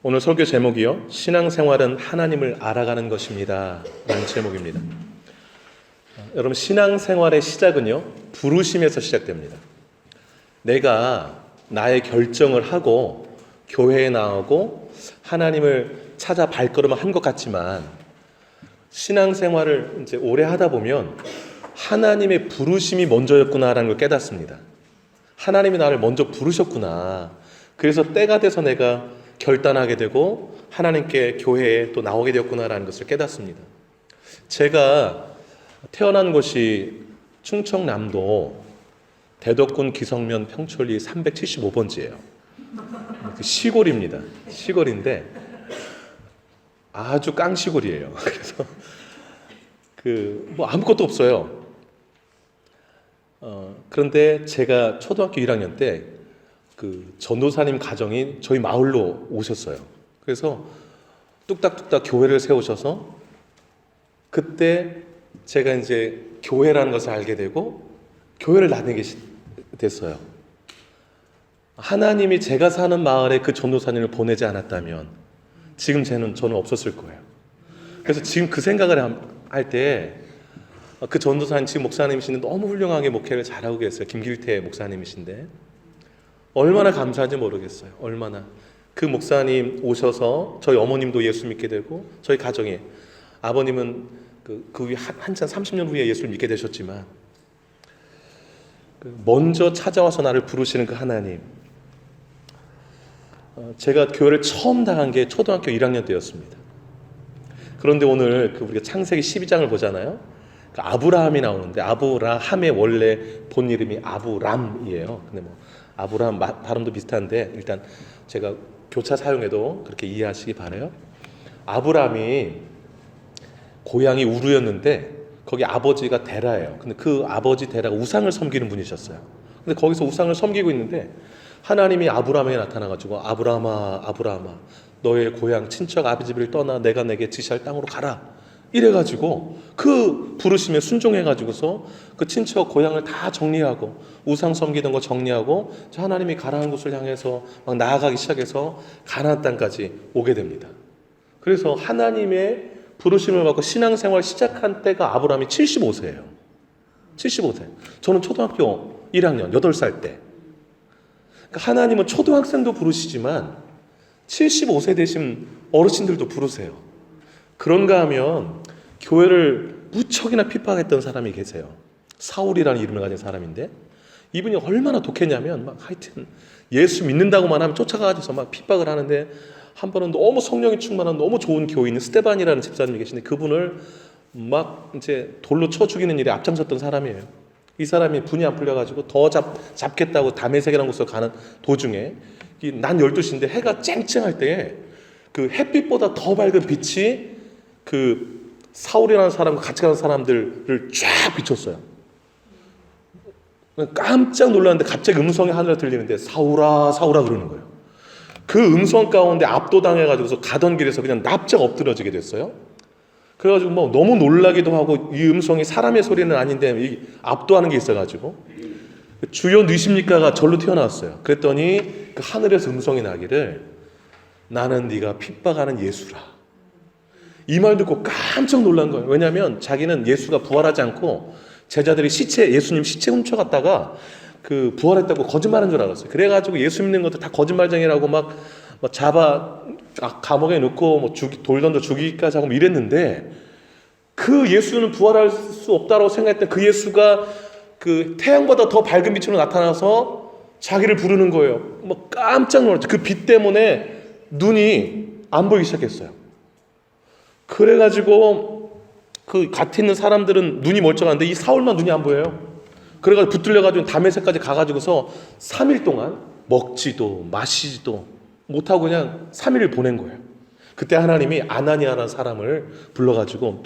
오늘 설교 제목이요, 신앙생활은 하나님을 알아가는 것입니다 라는 제목입니다. 여러분, 신앙생활의 시작은요, 부르심에서 시작됩니다. 내가 나의 결정을 하고 교회에 나오고 하나님을 찾아 발걸음을 한 것 같지만, 신앙생활을 이제 오래 하다 보면 하나님의 부르심이 먼저였구나라는 걸 깨닫습니다. 하나님이 나를 먼저 부르셨구나. 그래서 때가 돼서 내가 결단하게 되고 하나님께 교회에 또 나오게 되었구나라는 것을 깨닫습니다. 제가 태어난 곳이 충청남도 대덕군 기성면 평촌리 375번지예요. 시골입니다. 시골인데 아주 깡시골이에요. 그래서 뭐 아무것도 없어요. 그런데 제가 초등학교 1학년 때 전도사님 가정이 저희 마을로 오셨어요. 그래서 뚝딱뚝딱 교회를 세우셔서 그때 제가 이제 교회라는 것을 알게 되고 교회를 다니게 됐어요. 하나님이 제가 사는 마을에 그 전도사님을 보내지 않았다면 지금 저는 없었을 거예요. 그래서 지금 그 생각을 할 때 그 전도사님, 지금 목사님이신데 너무 훌륭하게 목회를 잘하고 계세요. 김길태 목사님이신데 얼마나 감사한지 모르겠어요. 얼마나. 그 목사님 오셔서 저희 어머님도 예수 믿게 되고 저희 가정에, 아버님은 그 후에 한참 30년 후에 예수를 믿게 되셨지만, 먼저 찾아와서 나를 부르시는 그 하나님. 제가 교회를 처음 나간 게 초등학교 1학년 때였습니다. 그런데 오늘 우리가 창세기 12장을 보잖아요. 아브라함이 나오는데, 아브라함의 원래 본 이름이 아브람이에요. 근데 뭐 아브라함 발음도 비슷한데 일단 제가 교차 사용해도 그렇게 이해하시기 바라요. 아브라함이 고향이 우르였는데 거기 아버지가 데라예요. 근데 그 아버지 데라가 우상을 섬기는 분이셨어요. 근데 거기서 우상을 섬기고 있는데 하나님이 아브라함에게 나타나가지고 아브라함아, 아브라함아, 너의 고향 친척 아버지 집을 떠나 내가 내게 지시할 땅으로 가라. 이래가지고 그 부르심에 순종해가지고서 그 친척 고향을 다 정리하고 우상 섬기던 거 정리하고 하나님이 가라는 곳을 향해서 막 나아가기 시작해서 가나안 땅까지 오게 됩니다. 그래서 하나님의 부르심을 받고 신앙생활 시작한 때가 아브라함이 75세예요. 75세. 저는 초등학교 1학년 8살 때. 그러니까 하나님은 초등학생도 부르시지만 75세 되신 어르신들도 부르세요. 그런가 하면 교회를 무척이나 핍박했던 사람이 계세요. 사울이라는 이름을 가진 사람인데, 이분이 얼마나 독했냐면 막 하여튼 예수 믿는다고만 하면 쫓아가서 막 핍박을 하는데, 한 번은 너무 성령이 충만한 너무 좋은 교인인 스데반이라는 집사님이 계신데 그분을 막 이제 돌로 쳐 죽이는 일에 앞장섰던 사람이에요. 이 사람이 분이 안 풀려가지고 더 잡겠다고 다메섹이라는 곳으로 가는 도중에 난 12시인데 해가 쨍쨍할 때에 그 햇빛보다 더 밝은 빛이 그 사울이라는 사람과 같이 가는 사람들을 쫙 비췄어요. 깜짝 놀랐는데 갑자기 음성이 하늘에 들리는데 사울아, 사울아 그러는 거예요. 그 음성 가운데 압도당해가지고서 가던 길에서 그냥 납작 엎드러지게 됐어요. 그래가지고 뭐 너무 놀라기도 하고, 이 음성이 사람의 소리는 아닌데 압도하는 게 있어가지고 주여 누십니까가 절로 튀어나왔어요. 그랬더니 그 하늘에서 음성이 나기를 나는 네가 핍박하는 예수라. 이 말 듣고 깜짝 놀란 거예요. 왜냐하면 자기는 예수가 부활하지 않고 제자들이 예수님 시체 훔쳐갔다가 부활했다고 거짓말한 줄 알았어요. 그래가지고 예수 믿는 것도 다 거짓말쟁이라고 막 잡아 감옥에 넣고 돌 던져 죽이기까지 하고 이랬는데, 그 예수는 부활할 수 없다고 생각했던 그 예수가 그 태양보다 더 밝은 빛으로 나타나서 자기를 부르는 거예요. 깜짝 놀랐죠. 그 빛 때문에 눈이 안 보이기 시작했어요. 그래가지고 그 같이 있는 사람들은 눈이 멀쩡한데 이 사울만 눈이 안 보여요. 그래가지고 붙들려가지고 다메섹까지 가가지고서 3일 동안 먹지도 마시지도 못하고 그냥 3일을 보낸 거예요. 그때 하나님이 아나니아라는 사람을 불러가지고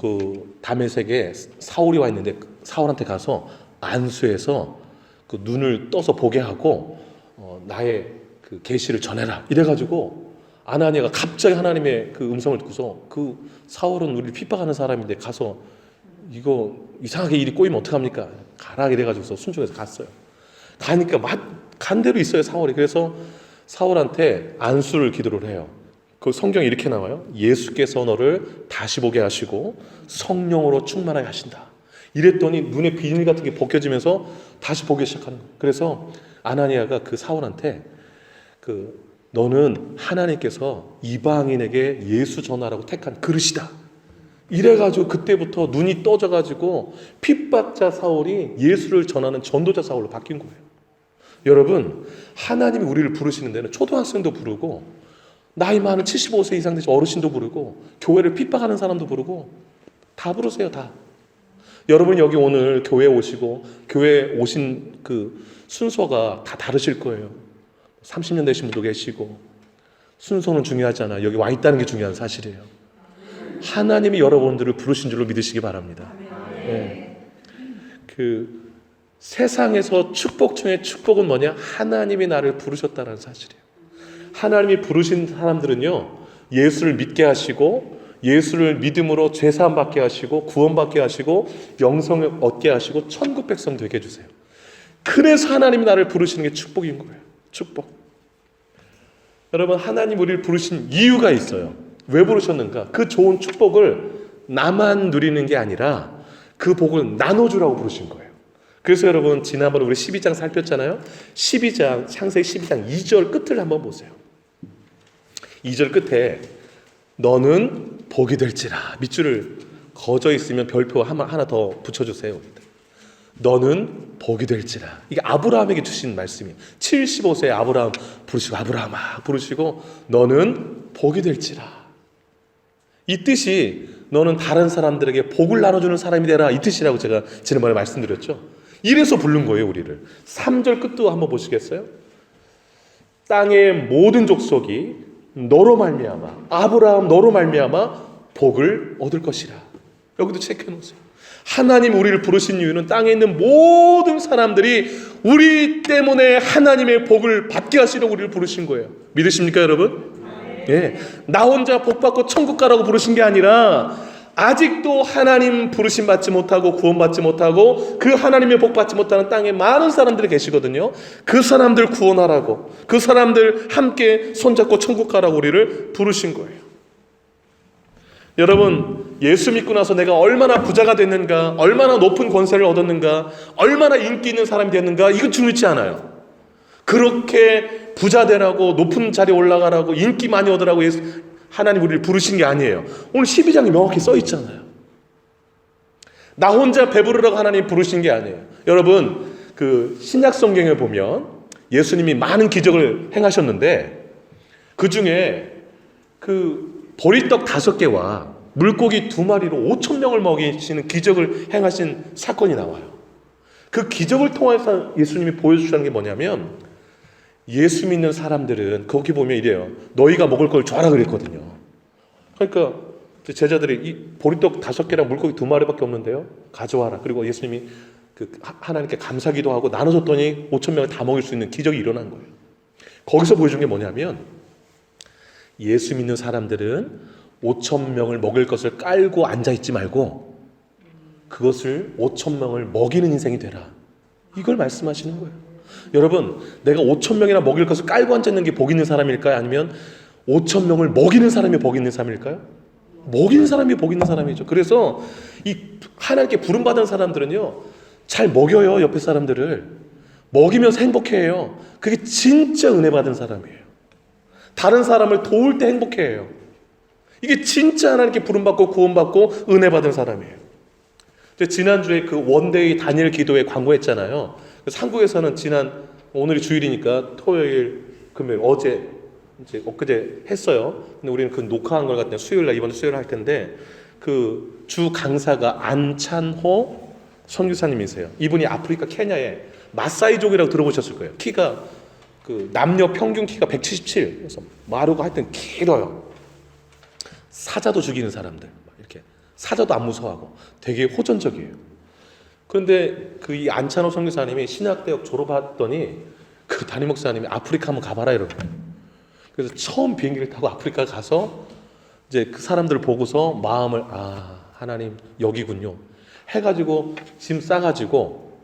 그 다메섹에 사울이 와 있는데 사울한테 가서 안수해서 그 눈을 떠서 보게 하고 나의 그 계시를 전해라 이래가지고, 아나니아가 갑자기 하나님의 그 음성을 듣고서 그 사울은 우리를 핍박하는 사람인데 가서 이거 이상하게 일이 꼬이면 어떡합니까? 가라 이래가지고서 순종해서 갔어요. 가니까 간 대로 있어요, 사울이. 그래서 사울한테 안수를 기도를 해요. 그 성경에 이렇게 나와요. 예수께서 너를 다시 보게 하시고 성령으로 충만하게 하신다. 이랬더니 눈에 비닐 같은 게 벗겨지면서 다시 보기 시작하는 거예요. 그래서 아나니아가 그 사울한테 너는 하나님께서 이방인에게 예수 전하라고 택한 그릇이다. 이래가지고 그때부터 눈이 떠져가지고 핍박자 사울이 예수를 전하는 전도자 사울로 바뀐 거예요. 여러분, 하나님이 우리를 부르시는 데는 초등학생도 부르고 나이 많은 75세 이상 되신 어르신도 부르고 교회를 핍박하는 사람도 부르고 다 부르세요. 다. 여러분 여기 오늘 교회에 오시고 교회에 오신 그 순서가 다 다르실 거예요. 30년 되신 분도 계시고. 순서는 중요하잖아. 여기 와 있다는 게 중요한 사실이에요. 하나님이 여러분들을 부르신 줄로 믿으시기 바랍니다. 네. 그 세상에서 축복 중에 축복은 뭐냐? 하나님이 나를 부르셨다는 사실이에요. 하나님이 부르신 사람들은요, 예수를 믿게 하시고 예수를 믿음으로 죄사함 받게 하시고 구원받게 하시고 영성을 얻게 하시고 천국 백성 되게 해주세요. 그래서 하나님이 나를 부르시는 게 축복인 거예요. 축복. 여러분, 하나님 우리를 부르신 이유가 있어요. 왜 부르셨는가? 그 좋은 축복을 나만 누리는 게 아니라 그 복을 나눠주라고 부르신 거예요. 그래서 여러분, 지난번에 우리 12장 살폈잖아요. 12장, 창세기 12장 2절 끝을 한번 보세요. 2절 끝에 너는 복이 될지라, 밑줄을 거저 있으면 별표 하나 더 붙여주세요. 너는 복이 될지라. 이게 아브라함에게 주신 말씀이에요. 75세에 아브라함 부르시고 아브라함아 부르시고 너는 복이 될지라. 이 뜻이 너는 다른 사람들에게 복을 나눠주는 사람이 되라, 이 뜻이라고 제가 지난번에 말씀드렸죠. 이래서 부른 거예요, 우리를. 3절 끝도 한번 보시겠어요? 땅의 모든 족속이 너로 말미암아, 아브라함 너로 말미암아 복을 얻을 것이라. 여기도 체크해 놓으세요. 하나님 우리를 부르신 이유는 땅에 있는 모든 사람들이 우리 때문에 하나님의 복을 받게 하시려고 우리를 부르신 거예요. 믿으십니까, 여러분? 예, 나 혼자 복 받고 천국 가라고 부르신 게 아니라 아직도 하나님 부르심 받지 못하고 구원받지 못하고 그 하나님의 복 받지 못하는 땅에 많은 사람들이 계시거든요. 그 사람들 구원하라고, 그 사람들 함께 손잡고 천국 가라고 우리를 부르신 거예요. 여러분, 예수 믿고 나서 내가 얼마나 부자가 됐는가, 얼마나 높은 권세를 얻었는가, 얼마나 인기 있는 사람이 됐는가, 이건 중요치 않아요. 그렇게 부자 되라고, 높은 자리에 올라가라고, 인기 많이 얻으라고 하나님 우리를 부르신 게 아니에요. 오늘 12장에 명확히 써 있잖아요. 나 혼자 배부르라고 하나님 부르신 게 아니에요. 여러분, 그 신약 성경에 보면 예수님이 많은 기적을 행하셨는데 그 중에 그 보리떡 5개와 물고기 2마리로 5,000명을 먹이시는 기적을 행하신 사건이 나와요. 그 기적을 통해서 예수님이 보여주시는 게 뭐냐면, 예수 믿는 사람들은 거기 보면 이래요. 너희가 먹을 걸 줘라 그랬거든요. 그러니까 제자들이 이 보리떡 5개랑 물고기 2마리밖에 없는데요, 가져와라. 그리고 예수님이 하나님께 감사기도 하고 나눠줬더니 5,000명을 다 먹일 수 있는 기적이 일어난 거예요. 거기서 보여준 게 뭐냐면, 예수 믿는 사람들은 5,000명을 먹일 것을 깔고 앉아있지 말고 그것을 5,000명을 먹이는 인생이 되라, 이걸 말씀하시는 거예요. 여러분, 내가 5,000명이나 먹일 것을 깔고 앉아있는 게 복 있는 사람일까요? 아니면 5,000명을 먹이는 사람이 복 있는 사람일까요? 먹이는 사람이 복 있는 사람이죠. 그래서 이 하나님께 부름받은 사람들은요, 잘 먹여요. 옆에 사람들을 먹이면서 행복해해요. 그게 진짜 은혜 받은 사람이에요. 다른 사람을 도울 때 행복해해요. 이게 진짜 하나님께 부름받고 구원받고 은혜 받은 사람이에요. 지난주에 그 원데이 다니엘 기도회 광고했잖아요. 그래서 한국에서는 오늘이 주일이니까 토요일, 금요일, 어제, 이제 엊그제 했어요. 근데 우리는 그 녹화한 걸 갖다 수요일날, 이번 수요일 할 텐데, 그 주 강사가 안찬호 선교사님이세요. 이분이 아프리카 케냐에 마사이족이라고 들어보셨을 거예요. 키가 그 남녀 평균 키가 177, 그래서 마루가 하여튼 길어요. 사자도 죽이는 사람들, 이렇게 사자도 안 무서워하고 되게 호전적이에요. 그런데 그 이 안찬호 선교사님이 신학대학 졸업했더니 그 담임 목사님이 아프리카 한번 가봐라 이러는 거예요. 그래서 처음 비행기를 타고 아프리카 가서 이제 그 사람들을 보고서 마음을, 하나님 여기군요 해가지고 짐 싸가지고,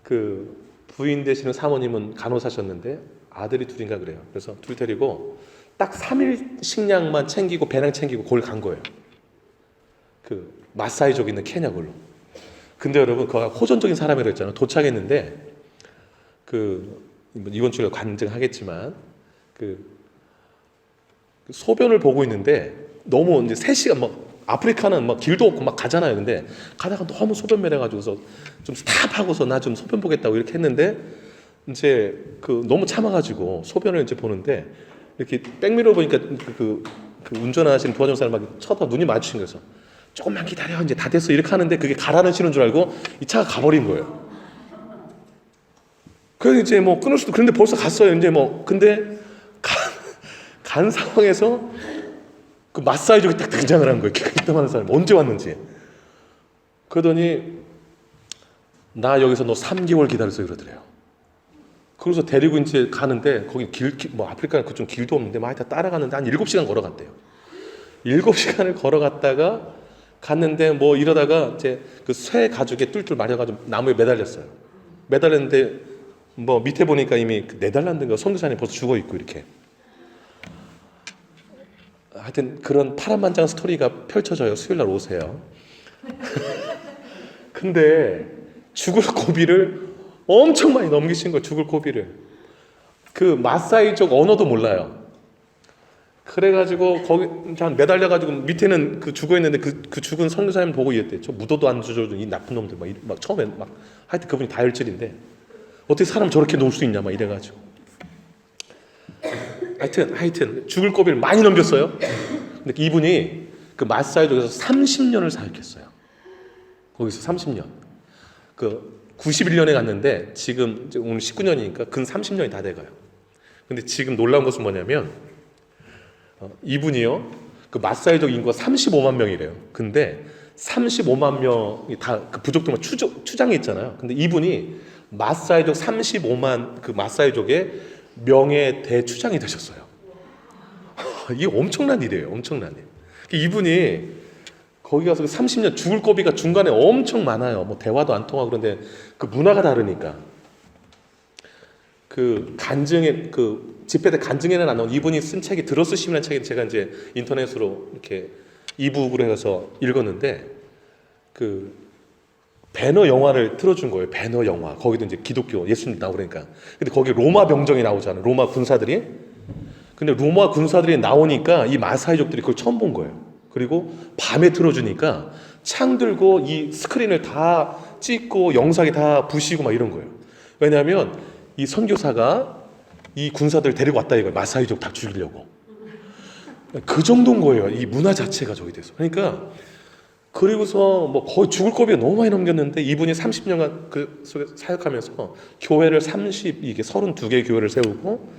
그 부인 되시는 사모님은 간호사셨는데 아들이 2인가 그래요. 그래서 둘 데리고 딱 3일 식량만 챙기고 배낭 챙기고 거길 간 거예요. 그 마사이족 있는 케냐걸로. 근데 여러분 그가 호전적인 사람이라고 했잖아요. 도착했는데 이번 주에 간증하겠지만 그 소변을 보고 있는데 너무 이제 3시간 아프리카는 길도 없고 가잖아요. 근데 가다가 너무 소변 매려가지고서 좀 스탑하고서 나 좀 소변 보겠다고 이렇게 했는데 이제 너무 참아가지고 소변을 이제 보는데 이렇게 백미러 보니까 그 운전하시는 도와준 사람 눈이 마주친 거여서 조금만 기다려 이제 다 됐어 이렇게 하는데 그게 가라는 신호인 줄 알고 이 차가 가버린 거예요. 그래서 이제 끊을 수도 그런데 벌써 갔어요. 이제 근데 간 상황에서 그 마사이족이 딱 등장을 한 거예요. 기특하는 사람이 언제 왔는지. 그러더니 나 여기서 너 3개월 기다렸어 이러더래요. 그래서 데리고 이제 가는데 거기 아프리카는 그쪽 길도 없는데 하여튼 따라가는데 한 7시간 걸어갔대요. 7시간을 걸어갔다가 갔는데 이러다가 이제 그 쇠 가죽에 뚫뚫 말려가지고 나무에 매달렸어요. 매달렸는데 밑에 보니까 이미 네덜란드인가 선교사님 벌써 죽어 있고 이렇게. 하여튼 그런 파란만장 스토리가 펼쳐져요. 수요일 날 오세요. 근데 죽을 고비를 엄청 많이 넘기신 거예요. 죽을 고비를. 그 마사이족 언어도 몰라요. 그래가지고 거기 매달려가지고 밑에는 죽어 있는데 그 죽은 선교사님 보고 이랬대. 저 묻어도 안 주저도 이 나쁜 놈들 처음에 하여튼 그분이 다혈질인데 어떻게 사람 저렇게 놓을 수 있냐 이래가지고. 하여튼 죽을 고비를 많이 넘겼어요. 근데 이분이 그 마사이족에서 30년을 사역했어요. 거기서 30년. 91년에 갔는데 지금 오늘 19년이니까 근 30년이 다 돼가요. 근데 지금 놀라운 것은 뭐냐면 이분이요 그 마사이족 인구가 35만 명이래요. 근데 35만 명이 다 그 부족들만 추장이 있잖아요. 근데 이분이 마사이족 35만 그 마사이족의 명예 대추장이 되셨어요. 이게 엄청난 일이에요. 엄청난 일. 이분이 거기 가서 30년 죽을 고비가 중간에 엄청 많아요. 대화도 안 통하고 그런데 그 문화가 다르니까. 간증에 집회 때 간증에는 안 나온 이분이 쓴 책이 들어쓰심이라는 책이 제가 이제 인터넷으로 이렇게 이북으로 해서 읽었는데 배너 영화를 틀어준 거예요. 배너 영화. 거기도 이제 기독교 예수님 나오니까. 근데 거기 로마 병정이 나오잖아요. 로마 군사들이. 근데 로마 군사들이 나오니까 이 마사이족들이 그걸 처음 본 거예요. 그리고 밤에 틀어주니까 창 들고 이 스크린을 다 찍고 영상이 다 부시고 이런 거예요. 왜냐하면 이 선교사가 이 군사들 데리고 왔다 이거예요. 마사이족 다 죽이려고. 그 정도인 거예요. 이 문화 자체가 저기 돼서. 그러니까 그리고서 거의 죽을 고비가 너무 많이 넘겼는데 이분이 30년간 그 속에 사역하면서 교회를 32개의 교회를 세우고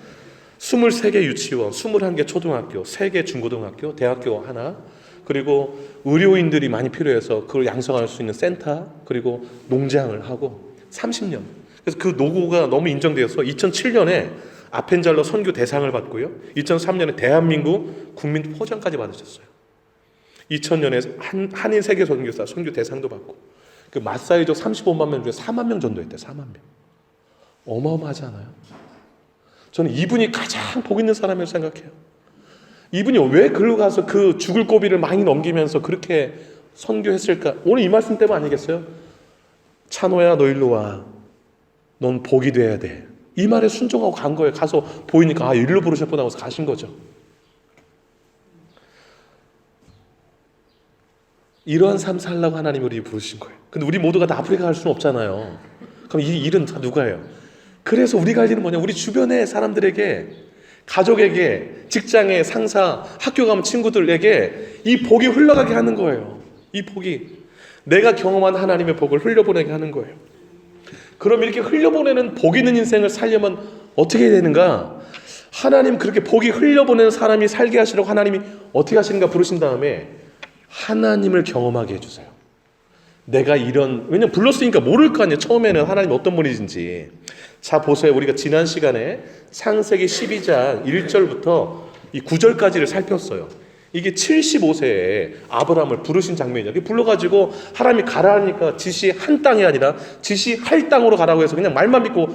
23개 유치원, 21개 초등학교, 3개 중고등학교, 대학교 하나, 그리고 의료인들이 많이 필요해서 그걸 양성할 수 있는 센터, 그리고 농장을 하고 30년. 그래서 그 노고가 너무 인정되어서 2007년에 아펜잘러 선교 대상을 받고요. 2003년에 대한민국 국민 포장까지 받으셨어요. 2000년에 한인 세계 선교사 선교 대상도 받고 그 마사이족 35만 명 중에 4만 명 전도했대요. 4만 명. 어마어마하지 않아요? 저는 이분이 가장 복 있는 사람이라고 생각해요. 이분이 왜 글로 가서 그 죽을 고비를 많이 넘기면서 그렇게 선교했을까? 오늘 이 말씀 때문 아니겠어요? 찬호야 너 일로 와. 넌 복이 돼야 돼. 이 말에 순종하고 간 거예요. 가서 보이니까 일로 부르셨구나 하고서 가신 거죠. 이러한 삶 살라고 하나님이 우리 부르신 거예요. 근데 우리 모두가 다 아프리카 갈 수는 없잖아요. 그럼 이 일은 다 누가 해요? 그래서 우리가 할 일은 뭐냐? 우리 주변의 사람들에게, 가족에게, 직장에, 상사, 학교 가면 친구들에게 이 복이 흘러가게 하는 거예요. 이 복이 내가 경험한 하나님의 복을 흘려보내게 하는 거예요. 그럼 이렇게 흘려보내는 복 있는 인생을 살려면 어떻게 해야 되는가? 하나님 그렇게 복이 흘려보내는 사람이 살게 하시려고 하나님이 어떻게 하시는가 부르신 다음에 하나님을 경험하게 해주세요. 내가 왜냐면 불렀으니까 모를 거 아니에요. 처음에는 하나님 어떤 분이신지. 자 보세요. 우리가 지난 시간에 창세기 12장 1절부터 이 9절까지를 살폈어요. 이게 75세에 아브라함을 부르신 장면이에요. 불러가지고 하나님이 가라 하니까 지시한 땅이 아니라 지시할 땅으로 가라고 해서 그냥 말만 믿고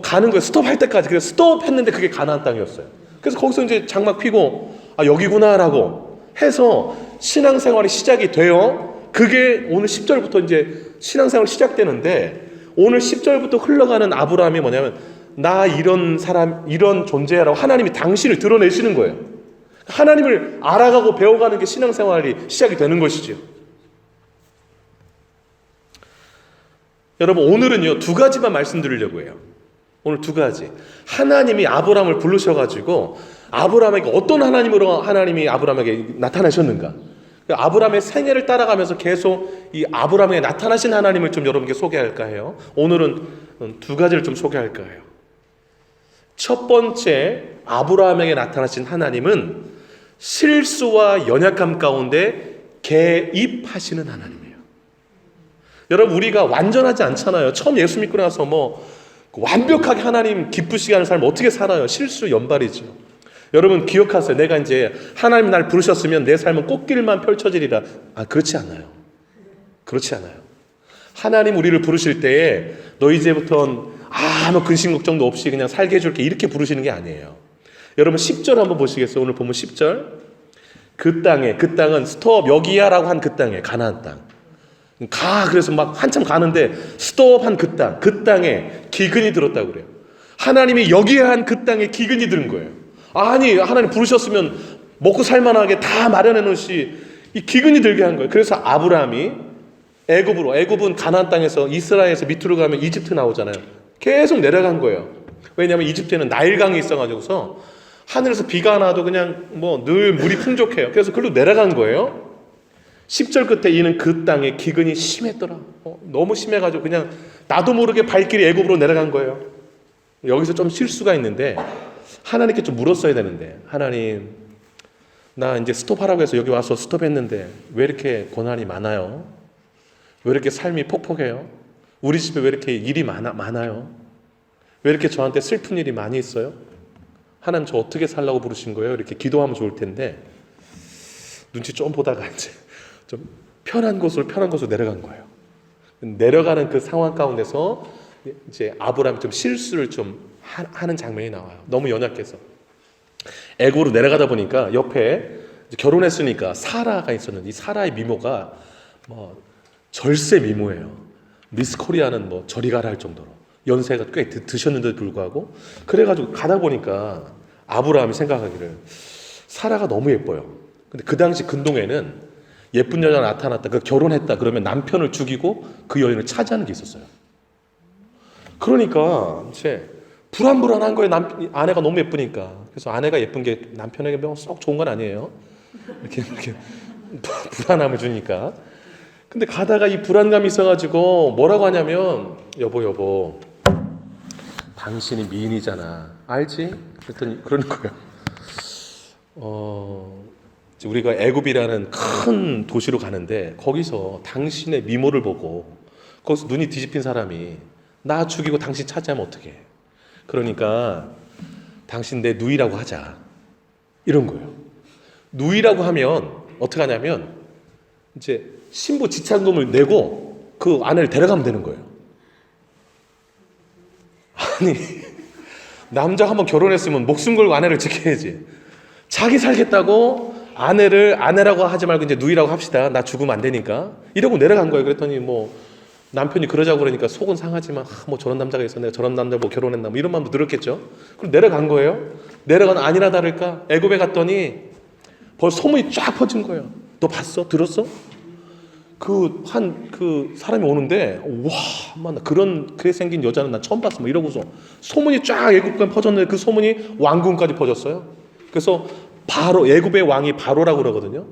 가는 거예요. 스톱할 때까지. 그래서 스톱했는데 그게 가나안 땅이었어요. 그래서 거기서 이제 장막 피고 아 여기구나라고 해서 신앙생활이 시작이 돼요. 그게 오늘 10절부터 이제 신앙생활 시작되는데 오늘 10절부터 흘러가는 아브라함이 뭐냐면 나 이런 사람 이런 존재라고 하나님이 당신을 드러내시는 거예요. 하나님을 알아가고 배워가는 게 신앙생활이 시작이 되는 것이죠. 여러분 오늘은요 2가지만 말씀드리려고 해요. 오늘 2가지. 하나님이 아브라함을 부르셔가지고 아브라함에게 어떤 하나님으로 하나님이 아브라함에게 나타나셨는가. 아브라함의 생애를 따라가면서 계속 이 아브라함에게 나타나신 하나님을 좀 여러분께 소개할까 해요. 오늘은 2가지를 좀 소개할까 해요. 첫 번째 아브라함에게 나타나신 하나님은 실수와 연약함 가운데 개입하시는 하나님이에요. 여러분 우리가 완전하지 않잖아요. 처음 예수 믿고 나서 뭐 완벽하게 하나님 기쁘시게 하는 삶을 어떻게 살아요? 실수 연발이죠. 여러분 기억하세요. 내가 이제 하나님 날 부르셨으면 내 삶은 꽃길만 펼쳐지리라. 그렇지 않아요. 그렇지 않아요. 하나님 우리를 부르실 때에 너 이제부터는 아무 근심 걱정도 없이 그냥 살게 해줄게 이렇게 부르시는 게 아니에요. 여러분 10절 한번 보시겠어요? 오늘 보면 10절. 그 땅은 스톱 여기야 라고 한 그 땅에 가나안 땅. 그래서 막 한참 가는데 스톱한 그 땅에 기근이 들었다고 그래요. 하나님이 여기야 한 그 땅에 기근이 들은 거예요. 아니 하나님 부르셨으면 먹고 살만하게 다 마련해 놓으시 이 기근이 들게 한 거예요. 그래서 아브라함이 애굽은 가나안 땅에서 이스라엘에서 밑으로 가면 이집트 나오잖아요. 계속 내려간 거예요. 왜냐하면 이집트에는 나일강이 있어가지고서 하늘에서 비가 나도 그냥 뭐 늘 물이 풍족해요. 그래서 그걸로 내려간 거예요. 10절 끝에 이는 그 땅에 기근이 심했더라. 너무 심해가지고 그냥 나도 모르게 발길이 애굽으로 내려간 거예요. 여기서 좀 실수가 있는데 하나님께 좀 물었어야 되는데 하나님 나 이제 스톱하라고 해서 여기 와서 스톱했는데 왜 이렇게 고난이 많아요? 왜 이렇게 삶이 폭폭해요? 우리 집에 왜 이렇게 일이 많아요? 왜 이렇게 저한테 슬픈 일이 많이 있어요? 하나님 저 어떻게 살라고 부르신 거예요? 이렇게 기도하면 좋을 텐데 눈치 좀 보다가 이제 좀 편한 곳으로 내려간 거예요. 내려가는 그 상황 가운데서 이제 아브라함이 좀 실수를 좀 하는 장면이 나와요. 너무 연약해서 애굽으로 내려가다 보니까 옆에 결혼했으니까 사라가 있었는데 이 사라의 미모가 뭐 절세 미모예요. 미스 코리아는 뭐 저리 가라 할 정도로 연세가 꽤 드셨는데도 불구하고 그래가지고 가다 보니까 아브라함이 생각하기를 사라가 너무 예뻐요. 근데 그 당시 근동에는 예쁜 여자가 나타났다, 그 결혼했다 그러면 남편을 죽이고 그 여인을 차지하는 게 있었어요. 그러니까 이제 불안한 거예요. 아내가 너무 예쁘니까. 그래서 아내가 예쁜 게 남편에게 썩 좋은 건 아니에요. 이렇게 불안함을 주니까. 근데 가다가 이 불안감이 있어가지고 뭐라고 하냐면 여보 당신이 미인이잖아. 알지? 그랬더니 그러는 거예요. 우리가 애굽이라는 큰 도시로 가는데 거기서 당신의 미모를 보고 거기서 눈이 뒤집힌 사람이 나 죽이고 당신 차지하면 어떡해. 그러니까 당신 내 누이라고 하자. 이런 거예요. 누이라고 하면 어떻게 하냐면 이제 신부 지참금을 내고 그 아내를 데려가면 되는 거예요. 아니 남자가 한번 결혼했으면 목숨 걸고 아내를 지켜야지. 자기 살겠다고 아내라고 하지 말고 이제 누이라고 합시다. 나 죽으면 안 되니까. 이러고 내려간 거예요. 그랬더니 뭐 남편이 그러자고 그러니까 속은 상하지만 뭐 저런 남자가 있어 내가 저런 남자 뭐 결혼했나 뭐 이런 마음도 들었겠죠. 그럼 내려간 거예요. 내려가는 아니나 다를까 애굽에 갔더니 벌써 소문이 쫙 퍼진 거예요. 너 봤어? 들었어? 그 사람이 오는데 와, 그렇게 생긴 여자는 난 처음 봤어. 뭐 이러고서 소문이 쫙 애굽까지 퍼졌는데 그 소문이 왕궁까지 퍼졌어요. 그래서 바로 애굽의 왕이 바로라고 그러거든요.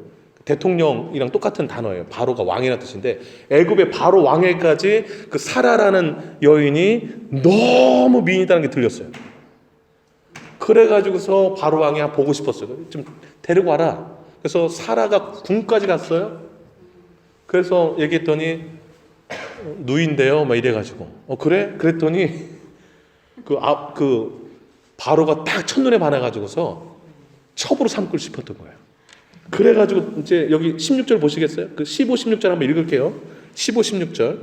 대통령이랑 똑같은 단어예요. 바로가 왕이라는 뜻인데 애굽의 바로 왕에까지 그 사라라는 여인이 너무 미인이다는 게 들렸어요. 그래가지고서 바로 왕이 보고 싶었어요. 좀 데리고 와라. 그래서 사라가 궁까지 갔어요. 그래서 얘기했더니 누인데요. 막 이래가지고 그래? 그랬더니 그 바로가 딱 첫눈에 반해가지고서 첩으로 삼고 싶었던 거예요. 그래가지고 이제 여기 16절 보시겠어요? 그 15, 16절 한번 읽을게요. 15, 16절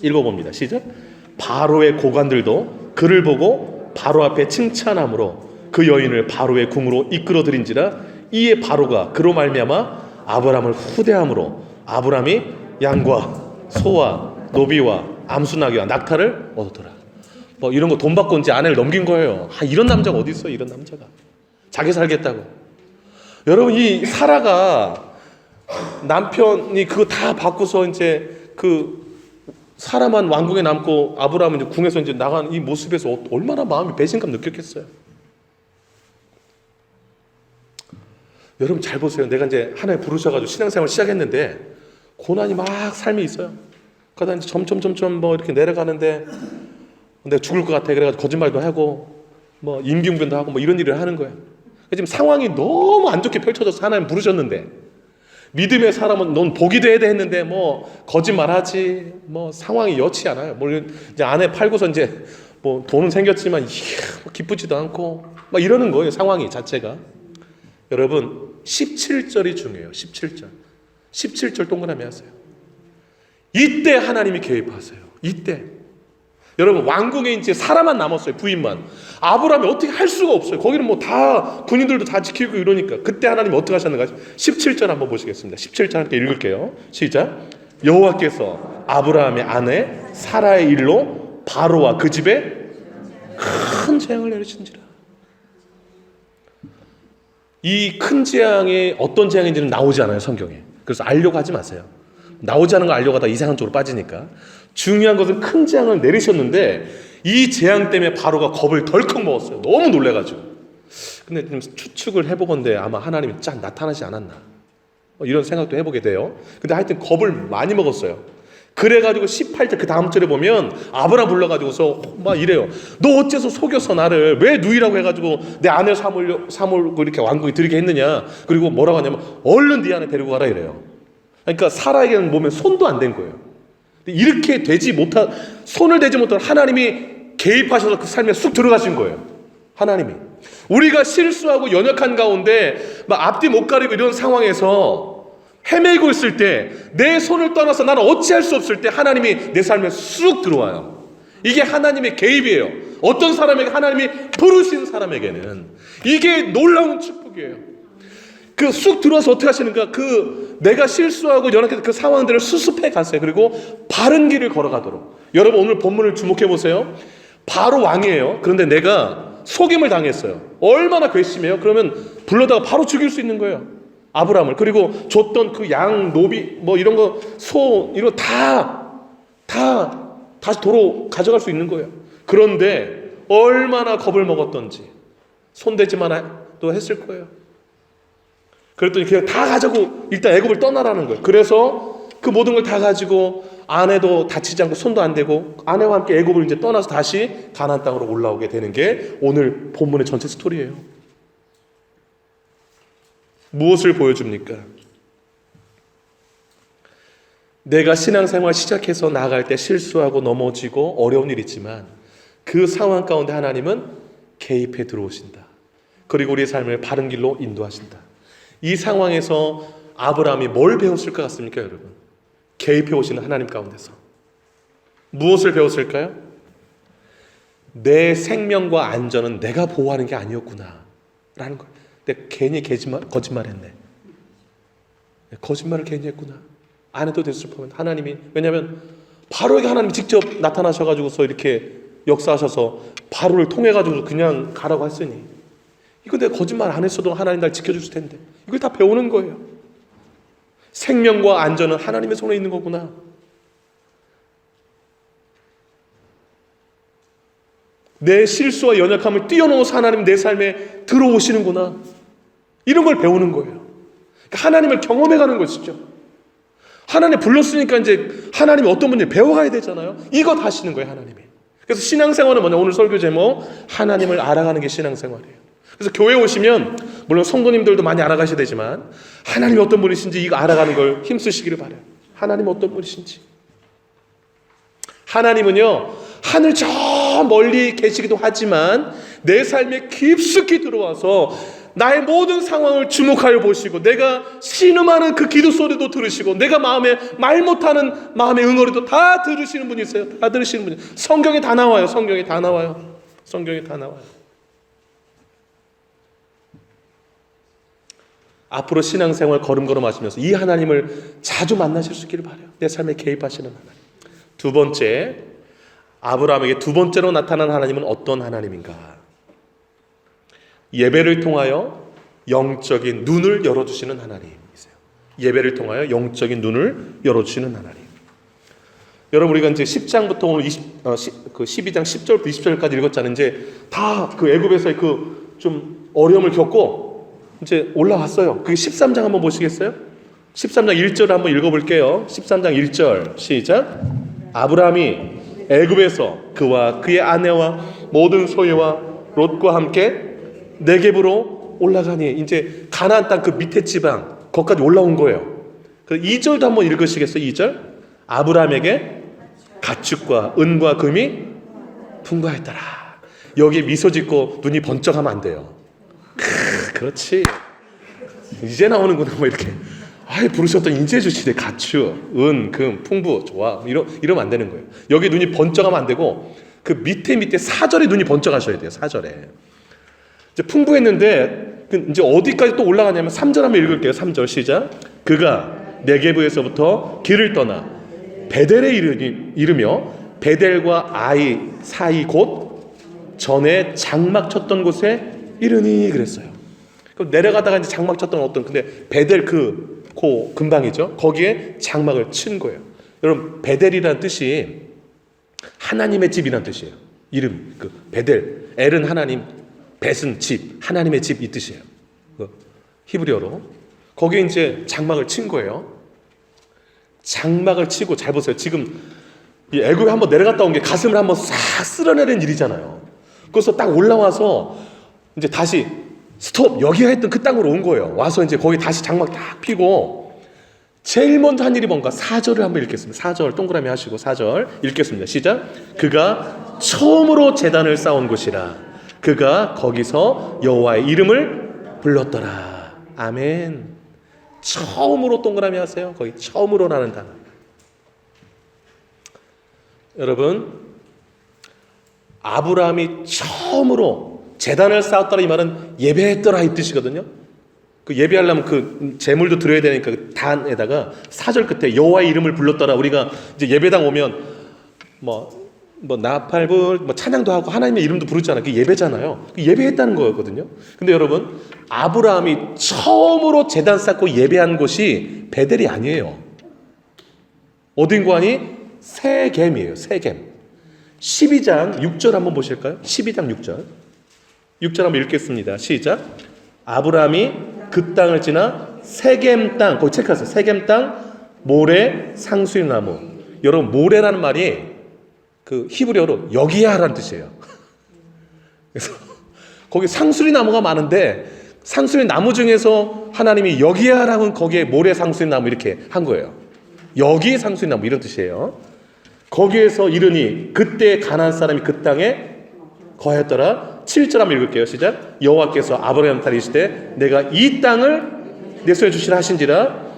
읽어봅니다. 시작. 바로의 고관들도 그를 보고 바로 앞에 칭찬함으로 그 여인을 바로의 궁으로 이끌어들인지라 이에 바로가 그로 말미암아 아브라함을 후대함으로 아브라함이 양과 소와 노비와 암수나귀와 낙타를 얻었더라. 뭐 이런 거 돈 받고 이제 아내를 넘긴 거예요. 이런 남자가 어디 있어요? 이런 남자가 자기 살겠다고. 여러분, 이 사라가 남편이 그거 다 받고서 이제 그 사라만 왕궁에 남고 아브라함은 이제 궁에서 이제 나간 이 모습에서 얼마나 마음이 배신감 느꼈겠어요. 여러분 잘 보세요. 내가 이제 하나님 부르셔가지고 신앙생활 시작했는데 고난이 막 삶이 있어요. 그러다 이제 점점 뭐 이렇게 내려가는데 내가 죽을 것 같아. 그래가지고 거짓말도 하고 뭐 임기응변도 하고 뭐 이런 일을 하는 거예요. 지금 상황이 너무 안 좋게 펼쳐져서 하나님 부르셨는데 믿음의 사람은 넌 복이 돼야 돼 했는데 뭐 거짓말하지 뭐 상황이 여치 않아요. 뭐 이제 아내 팔고서 이제 뭐 돈은 생겼지만 뭐 기쁘지도 않고 막 이러는 거예요. 상황이 자체가. 여러분 17절이 중요해요. 17절 동그라미 하세요. 이때 하나님이 개입하세요. 이때 여러분 왕궁에 이제 사람만 남았어요. 부인만. 아브라함이 어떻게 할 수가 없어요. 거기는 뭐 다 군인들도 다 지키고 이러니까 그때 하나님이 어떻게 하셨는가. 17절 한번 보시겠습니다. 17절 함께 읽을게요. 시작. 여호와께서 아브라함의 아내 사라의 일로 바로와 그 집에 큰 재앙을 내리신지라. 이 큰 재앙이 어떤 재앙인지는 나오지 않아요, 성경에. 그래서 알려고 하지 마세요. 나오지 않은 거 알려고 하다 이상한 쪽으로 빠지니까. 중요한 것은 큰 재앙을 내리셨는데 이 재앙 때문에 바로가 겁을 덜컥 먹었어요. 너무 놀래가지고. 근데 좀 추측을 해보건대 아마 하나님이 짠 나타나지 않았나 이런 생각도 해보게 돼요. 근데 하여튼 겁을 많이 먹었어요. 그래가지고 18절 그 다음 절에 보면 아브라함 불러가지고서 막 이래요. 너 어째서 속여서 나를 왜 누이라고 해가지고 내 아내 삼으려고 이렇게 왕궁에 들이게 했느냐. 그리고 뭐라고 하냐면 얼른 네 아내 데리고 가라 이래요. 그러니까 사라에게는 몸에 손도 안 댄 거예요. 이렇게 손을 대지 못한 하나님이 개입하셔서 그 삶에 쑥 들어가신 거예요. 하나님이. 우리가 실수하고 연약한 가운데 막 앞뒤 못 가리고 이런 상황에서 헤매고 있을 때 내 손을 떠나서 나는 어찌할 수 없을 때 하나님이 내 삶에 쑥 들어와요. 이게 하나님의 개입이에요. 어떤 사람에게 하나님이 부르신 사람에게는 이게 놀라운 축복이에요. 그 쑥 들어와서 어떻게 하시는가? 내가 실수하고 연약했던 그 상황들을 수습해 갔어요. 그리고 바른 길을 걸어가도록. 여러분 오늘 본문을 주목해 보세요. 바로 왕이에요. 그런데 내가 속임을 당했어요. 얼마나 괘씸해요. 그러면 불러다가 바로 죽일 수 있는 거예요. 아브라함을. 그리고 줬던 그 양, 노비, 뭐 이런 거, 소, 이런 거 다시 도로 가져갈 수 있는 거예요. 그런데 얼마나 겁을 먹었던지 손대지만 또 했을 거예요. 그랬더니 그냥 다 가지고 일단 애굽을 떠나라는 거예요. 그래서 그 모든 걸 다 가지고 아내도 다치지 않고 손도 안 대고 아내와 함께 애굽을 이제 떠나서 다시 가나안 땅으로 올라오게 되는 게 오늘 본문의 전체 스토리예요. 무엇을 보여줍니까? 내가 신앙생활 시작해서 나아갈 때 실수하고 넘어지고 어려운 일이 있지만 그 상황 가운데 하나님은 개입해 들어오신다. 그리고 우리의 삶을 바른 길로 인도하신다. 이 상황에서 아브라함이 뭘 배웠을 것 같습니까, 여러분? 개입해 오시는 하나님 가운데서 무엇을 배웠을까요? 내 생명과 안전은 내가 보호하는 게 아니었구나 라는 거예요. 내가 괜히 거짓말했네. 거짓말을 괜히 했구나. 아내도 됐을 뻔한 하나님이. 왜냐하면 바로에게 하나님이 직접 나타나셔가지고서 이렇게 역사하셔서 바로를 통해가지고 그냥 가라고 했으니 이거 내가 거짓말 안 했어도 하나님 날 지켜주실 텐데 이걸 다 배우는 거예요. 생명과 안전은 하나님의 손에 있는 거구나. 내 실수와 연약함을 뛰어넘어서 하나님 내 삶에 들어오시는구나. 이런 걸 배우는 거예요. 그러니까 하나님을 경험해가는 것이죠. 하나님 불렀으니까 이제 하나님이 어떤 분인지 배워가야 되잖아요. 이거 다 하시는 거예요, 하나님이. 그래서 신앙생활은 뭐냐? 오늘 설교 제목 하나님을 알아가는 게 신앙생활이에요. 그래서 교회 오시면 물론 성도님들도 많이 알아가셔야 되지만 하나님이 어떤 분이신지 이거 알아가는 걸 힘쓰시기를 바라요. 하나님이 어떤 분이신지. 하나님은요 하늘 저 멀리 계시기도 하지만 내 삶에 깊숙이 들어와서 나의 모든 상황을 주목하여 보시고 내가 신음하는 그 기도 소리도 들으시고 내가 마음에 말 못하는 마음의 응어리도 다 들으시는 분이 있어요. 다 들으시는 분이. 성경에 다 나와요. 성경에 다 나와요. 성경에 다 나와요. 앞으로 신앙생활 걸음걸음 하시면서 이 하나님을 자주 만나실 수 있기를 바라요. 내 삶에 개입하시는 하나님. 두 번째, 아브라함에게 두 번째로 나타난 하나님은 어떤 하나님인가? 예배를 통하여 영적인 눈을 열어주시는 하나님이세요. 예배를 통하여 영적인 눈을 열어주시는 하나님. 여러분, 우리가 이제 10장부터 오늘 12장 10절부터 20절까지 읽었잖아요. 이제 다 그 애굽에서의 그 좀 어려움을 겪고 이제 올라왔어요. 그게 13장 한번 보시겠어요? 13장 1절을 한번 읽어볼게요. 13장 1절 시작. 아브라함이 애굽에서 그와 그의 아내와 모든 소유와 롯과 함께 네겝으로 올라가니, 이제 가나안 땅 그 밑에 지방 거기까지 올라온 거예요. 그래서 2절도 한번 읽으시겠어요? 2절. 아브라함에게 가축과 은과 금이 풍부하였더라. 여기에 미소 짓고 눈이 번쩍하면 안 돼요. 그렇지. 이제 나오는구나. 뭐 이렇게. 부르셨던 인재 주시네. 가축, 은, 금, 풍부, 좋아. 이러면 안 되는 거예요. 여기 눈이 번쩍하면 안 되고 그 밑에 4절에 눈이 번쩍하셔야 돼요. 4절에. 이제 풍부했는데 이제 어디까지 또 올라가냐면 3절 한번 읽을게요. 3절 시작. 그가 네게브에서부터 길을 떠나 베델에 이르며 베델과 아이 사이 곧 전에 장막 쳤던 곳에 이르니 그랬어요. 그럼 내려가다가 이제 장막 쳤던 어떤, 근데 베델 그 근방이죠. 거기에 장막을 친 거예요. 여러분, 베델이라는 뜻이 하나님의 집이라는 뜻이에요. 이름, 그 베델, 엘은 하나님, 벳은 집, 하나님의 집 이 뜻이에요. 히브리어로. 거기에 이제 장막을 친 거예요. 장막을 치고, 잘 보세요. 지금 이 애굽에 한번 내려갔다 온 게 가슴을 한번 싹 쓸어내는 일이잖아요. 그래서 딱 올라와서 이제 다시 스톱, 여기가 했던 그 땅으로 온 거예요. 와서 이제 거기 다시 장막 딱 피고 제일 먼저 한 일이 뭔가? 4절을 한번 읽겠습니다. 4절 동그라미 하시고 4절 읽겠습니다. 시작. 그가 처음으로 제단을 쌓은 곳이라. 그가 거기서 여호와의 이름을 불렀더라. 아멘. 처음으로 동그라미 하세요. 거기 처음으로라는 단어. 여러분, 아브라함이 처음으로 제단을 쌓았더라 이 말은 예배했더라 이 뜻이거든요. 그 예배하려면 그 제물도 드려야 되니까 그 단에다가 4절 끝에 여호와의 이름을 불렀더라. 우리가 이제 예배당 오면 뭐 나팔불 찬양도 하고 하나님의 이름도 부르잖아요. 그게 예배잖아요. 그 예배했다는 거였거든요. 근데 여러분, 아브라함이 처음으로 제단 쌓고 예배한 곳이 베델이 아니에요. 어딘고 하니? 세겜이에요. 세겜. 12장 6절 한번 보실까요? 12장 6절. 6절 한번 읽겠습니다. 시작. 아브라함이 그 땅을 지나 세겜 땅, 거기 체크하세요. 세겜 땅 모래 상수리 나무. 여러분, 모래라는 말이 그 히브리어로 여기야라는 뜻이에요. 그래서 거기 상수리 나무가 많은데 상수리 나무 중에서 하나님이 여기야라고 거기에 모래 상수리 나무 이렇게 한 거예요. 여기 상수리 나무 이런 뜻이에요. 거기에서 이르니 그때 가나안 사람이 그 땅에 거하였더라. 7절 한번 읽을게요. 시작. 여호와께서 아브라함한테 이르시되 내가 이 땅을 내 손에 주시라 하신지라.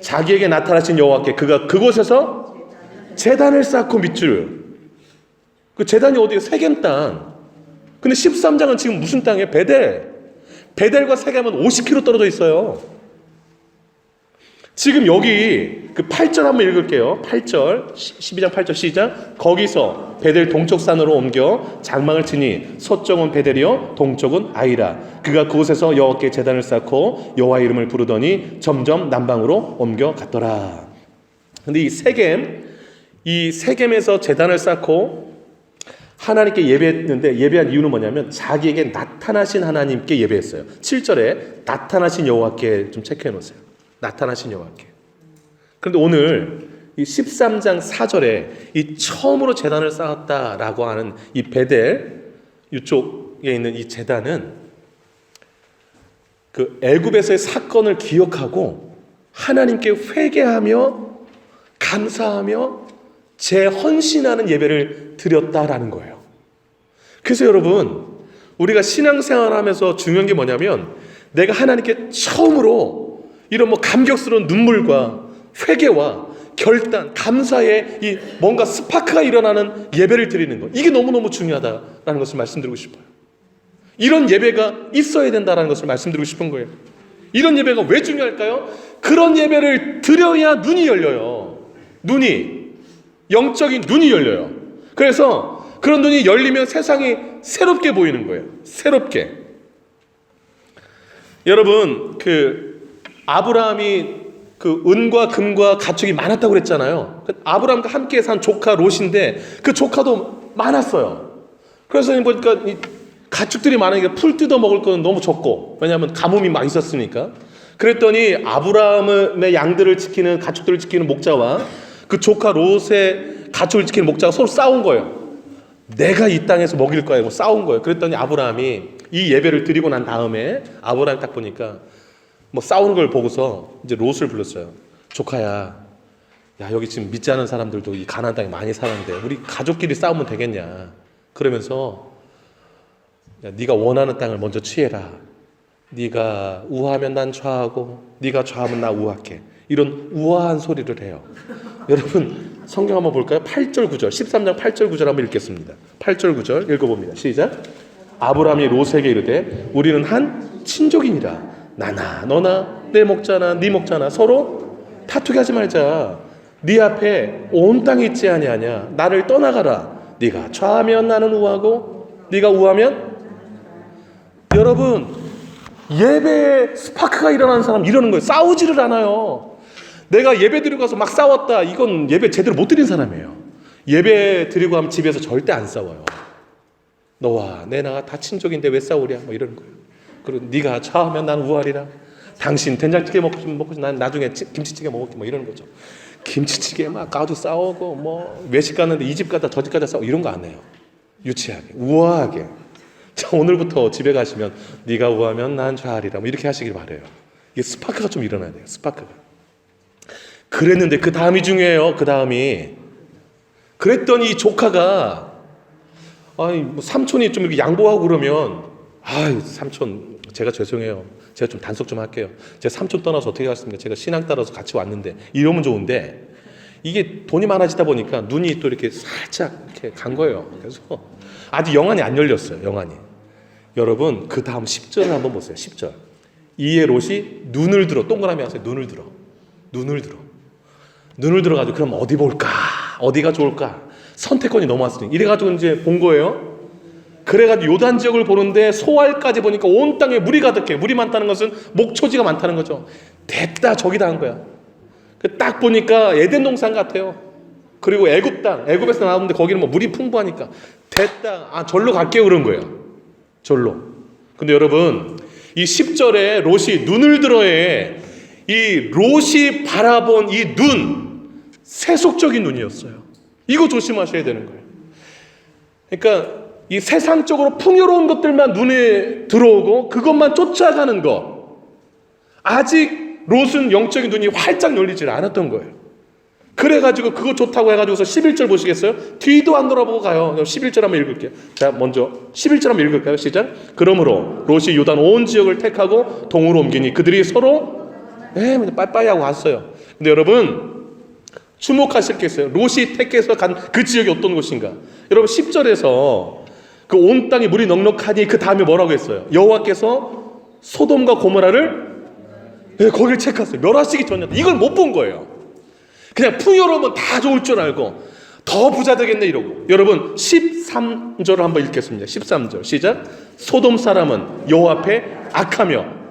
자기에게 나타나신 여호와께 그가 그곳에서 제단을 쌓고 밑줄. 그 제단이 어디에? 세겜 땅. 근데 13장은 지금 무슨 땅이에요? 베델. 베델과 세겜은 50km 떨어져 있어요. 지금 여기 그 8절 한번 읽을게요. 8절 12장 8절 시작. 거기서 베델 동쪽산으로 옮겨 장막을 치니 서쪽은 베델이요 동쪽은 아이라. 그가 그곳에서 여호와께 제단을 쌓고 여호와의 이름을 부르더니 점점 남방으로 옮겨 갔더라. 근데 이 세겜에서 제단을 쌓고 하나님께 예배했는데, 예배한 이유는 뭐냐면 자기에게 나타나신 하나님께 예배했어요. 7절에 나타나신 여호와께 좀 체크해 놓으세요. 나타나신 여호와께. 그런데 오늘 이 13장 4절에 이 처음으로 제단을 쌓았다라고 하는 이 베델 이쪽에 있는 이 제단은 그 애굽에서의 사건을 기억하고 하나님께 회개하며 감사하며 재헌신하는 예배를 드렸다라는 거예요. 그래서 여러분, 우리가 신앙생활하면서 중요한 게 뭐냐면 내가 하나님께 처음으로 이런 감격스러운 눈물과 회개와 결단, 감사의 이 뭔가 스파크가 일어나는 예배를 드리는 것, 이게 너무너무 중요하다라는 것을 말씀드리고 싶어요. 이런 예배가 있어야 된다는 것을 말씀드리고 싶은 거예요. 이런 예배가 왜 중요할까요? 그런 예배를 드려야 눈이 열려요. 눈이, 영적인 눈이 열려요. 그래서 그런 눈이 열리면 세상이 새롭게 보이는 거예요. 새롭게. 여러분, 아브라함이 은과 금과 가축이 많았다고 그랬잖아요. 아브라함과 함께 산 조카 롯인데 그 조카도 많았어요. 그래서 보니까 이 가축들이 많으니까 풀 뜯어 먹을 건 너무 적고, 왜냐하면 가뭄이 막 있었으니까. 그랬더니 아브라함의 양들을 지키는, 가축들을 지키는 목자와 그 조카 롯의 가축을 지키는 목자가 서로 싸운 거예요. 내가 이 땅에서 먹일 거야, 싸운 거예요. 그랬더니 아브라함이 이 예배를 드리고 난 다음에 아브라함이 딱 보니까 싸우는 걸 보고서 이제 롯을 불렀어요. 조카야, 야, 여기 지금 믿지 않은 사람들도 이 가나안 땅에 많이 사는데 우리 가족끼리 싸우면 되겠냐? 그러면서, 야, 네가 원하는 땅을 먼저 취해라. 네가 우하면 난 좌하고 네가 좌하면 나 우하게. 이런 우아한 소리를 해요. 여러분, 성경 한번 볼까요? 8절 9절, 13장 8절 9절 한번 읽겠습니다. 8절 9절 읽어봅니다. 시작. 아브라함이 롯에게 이르되 우리는 한 친족이니라. 나나 너나 내 목자나 네 목자나 서로 다투게 하지 말자. 네 앞에 온 땅이 있지 아니하냐. 나를 떠나가라. 네가 좌하면 나는 우하고 네가 우하면. 여러분, 예배에 스파크가 일어나는 사람 이러는 거예요. 싸우지를 않아요. 내가 예배 드리고 가서 막 싸웠다, 이건 예배 제대로 못 드린 사람이에요. 예배 드리고 하면 집에서 절대 안 싸워요. 너와 내 나가 다 친족인데 왜 싸우랴, 이러는 거예요. 그리고 네가 좌하면 난 우하리라. 당신 된장찌개 먹고 난 나중에 김치찌개 먹을게, 이러는 거죠. 김치찌개 막 가도 싸우고 외식 갔는데 이 집 가다 저 집 가다 싸우고 이런 거 안 해요. 유치하게, 우아하게. 자, 오늘부터 집에 가시면 네가 우하면 난 좌하리라, 이렇게 하시길 바래요. 이게 스파크가 좀 일어나야 돼요. 스파크가. 그랬는데 그 다음이 중요해요. 그 다음이. 그랬더니 이 조카가, 삼촌이 좀 이렇게 양보하고 그러면, 삼촌, 제가 죄송해요. 제가 좀 단속 좀 할게요. 제가 삼촌 떠나서 어떻게 갔습니까? 제가 신앙 따라서 같이 왔는데, 이러면 좋은데, 이게 돈이 많아지다 보니까 눈이 또 이렇게 살짝 이렇게 간 거예요. 그래서 아직 영안이 안 열렸어요. 영안이. 여러분, 그 다음 10절을 한번 보세요. 10절. 이에 롯이 눈을 들어, 동그라미 하세요. 눈을 들어가지고, 그럼 어디 볼까? 어디가 좋을까? 선택권이 너무 왔으니. 이래가지고 이제 본 거예요. 그래가지고 요단 지역을 보는데 소알까지 보니까 온 땅에 물이 가득해. 물이 많다는 것은 목초지가 많다는 거죠. 됐다, 저기다 한 거야. 딱 보니까 에덴 동산 같아요. 그리고 애굽 땅, 애굽에서 나오는데 거기는 물이 풍부하니까 됐다, 절로 갈게요, 그런 거예요. 절로. 근데 여러분, 이 10절에 롯이 눈을 들어에, 이 롯이 바라본 이 눈, 세속적인 눈이었어요. 이거 조심하셔야 되는 거예요. 그러니까 이 세상적으로 풍요로운 것들만 눈에 들어오고 그것만 쫓아가는 것. 아직 롯은 영적인 눈이 활짝 열리지 않았던 거예요. 그래가지고 그거 좋다고 해가지고서 11절 보시겠어요? 뒤도 안 돌아보고 가요. 11절 한번 읽을게요. 자, 먼저 11절 한번 읽을까요? 시작. 그러므로 롯이 요단 온 지역을 택하고 동으로 옮기니 그들이 서로 빠이빠이 하고 갔어요. 근데 여러분, 주목하실 게 있어요. 롯이 택해서 간 그 지역이 어떤 곳인가? 여러분, 10절에서 그 온 땅에 물이 넉넉하니 그 다음에 뭐라고 했어요? 여호와께서 소돔과 고모라를 거기를 체크했어요. 멸하시기 전이었다. 이걸 못 본 거예요. 그냥 풍요로우면 다 좋을 줄 알고 더 부자 되겠네 이러고. 여러분, 13절을 한번 읽겠습니다. 13절 시작. 소돔 사람은 여호와 앞에 악하며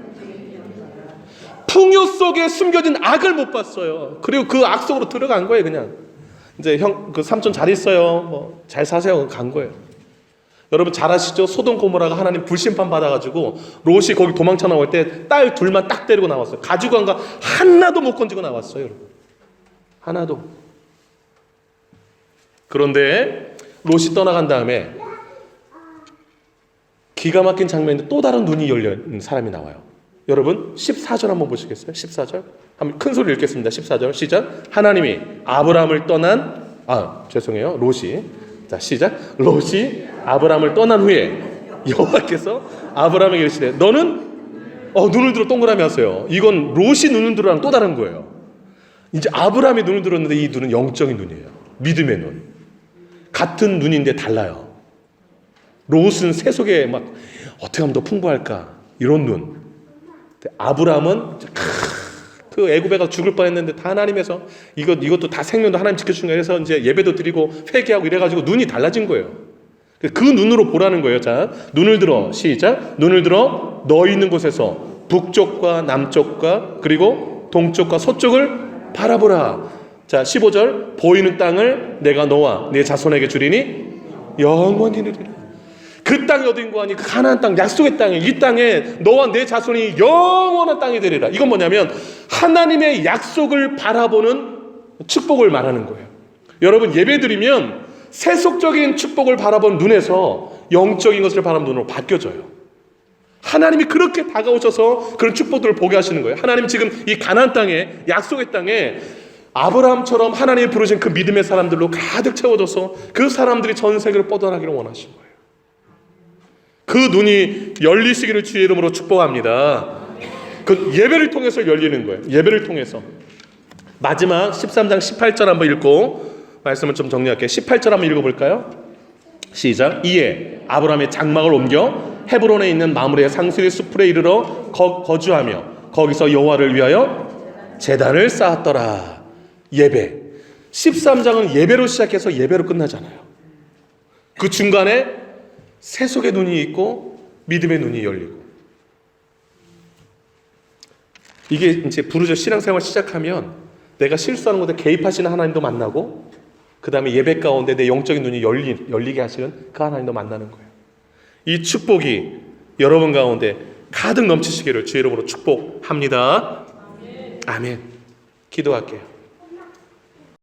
풍요 속에 숨겨진 악을 못 봤어요. 그리고 그 악 속으로 들어간 거예요. 그냥 이제 그 삼촌 잘 있어요, 잘 사세요, 간 거예요. 여러분 잘 아시죠? 소돔 고모라가 하나님 불심판 받아가지고 롯이 거기 도망쳐 나올 때 딸 둘만 딱 데리고 나왔어요. 가지고 간 거 하나도 못 건지고 나왔어요. 여러분, 하나도. 그런데 롯이 떠나간 다음에 기가 막힌 장면인데 또 다른 눈이 열린 사람이 나와요. 여러분, 14절 한번 보시겠어요? 14절 한번 큰 소리 읽겠습니다. 14절 시작. 하나님이 아브라함을 떠난 죄송해요, 롯이. 자, 시작. 롯이 아브라함을 떠난 후에 여호와께서 아브라함에게 이르시되 너는 눈을 들어, 동그라미 하세요. 이건 롯이 눈을 들어랑 또 다른 거예요. 이제 아브라함이 눈을 들었는데 이 눈은 영적인 눈이에요. 믿음의 눈. 같은 눈인데 달라요. 롯은 세속에 막 어떻게 하면 더 풍부할까, 이런 눈. 아브라함은 그 애굽에 가서 죽을 뻔했는데 다 하나님에서 이것도 다 생명도 하나님 지켜주는 거예요. 그래서 이제 예배도 드리고 회개하고 이래가지고 눈이 달라진 거예요. 그 눈으로 보라는 거예요. 자, 눈을 들어. 시작. 눈을 들어 너 있는 곳에서 북쪽과 남쪽과 그리고 동쪽과 서쪽을 바라보라. 자, 15절. 보이는 땅을 내가 너와 네 자손에게 주리니 영원히 누리라. 그 땅이 어딘고 하니 그 가나안 땅, 약속의 땅에, 이 땅에 너와 내 자손이 영원한 땅이 되리라. 이건 뭐냐면 하나님의 약속을 바라보는 축복을 말하는 거예요. 여러분, 예배드리면 세속적인 축복을 바라보는 눈에서 영적인 것을 바라보는 눈으로 바뀌어져요. 하나님이 그렇게 다가오셔서 그런 축복들을 보게 하시는 거예요. 하나님 지금 이 가나안 땅에, 약속의 땅에 아브라함처럼 하나님이 부르신 그 믿음의 사람들로 가득 채워져서 그 사람들이 전 세계를 뻗어나기를 원하신 거예요. 그 눈이 열리시기를 주의 이름으로 축복합니다. 그 예배를 통해서 열리는 거예요. 예배를 통해서. 마지막 13장 18절 한번 읽고 말씀을 좀 정리할게요. 18절 한번 읽어볼까요? 시작. 이에 아브라함의 장막을 옮겨 헤브론에 있는 마므레의 상수리 숲에 이르러 거주하며 거기서 여호와를 위하여 제단을 쌓았더라. 예배. 13장은 예배로 시작해서 예배로 끝나잖아요. 그 중간에 세속의 눈이 있고 믿음의 눈이 열리고, 이게 이제 부르짖어 신앙생활 시작하면 내가 실수하는 곳에 개입하시는 하나님도 만나고 그 다음에 예배 가운데 내 영적인 눈이 열리게 하시는 그 하나님도 만나는 거예요. 이 축복이 여러분 가운데 가득 넘치시기를 주의 이름으로 축복합니다. 아멘. 기도할게요.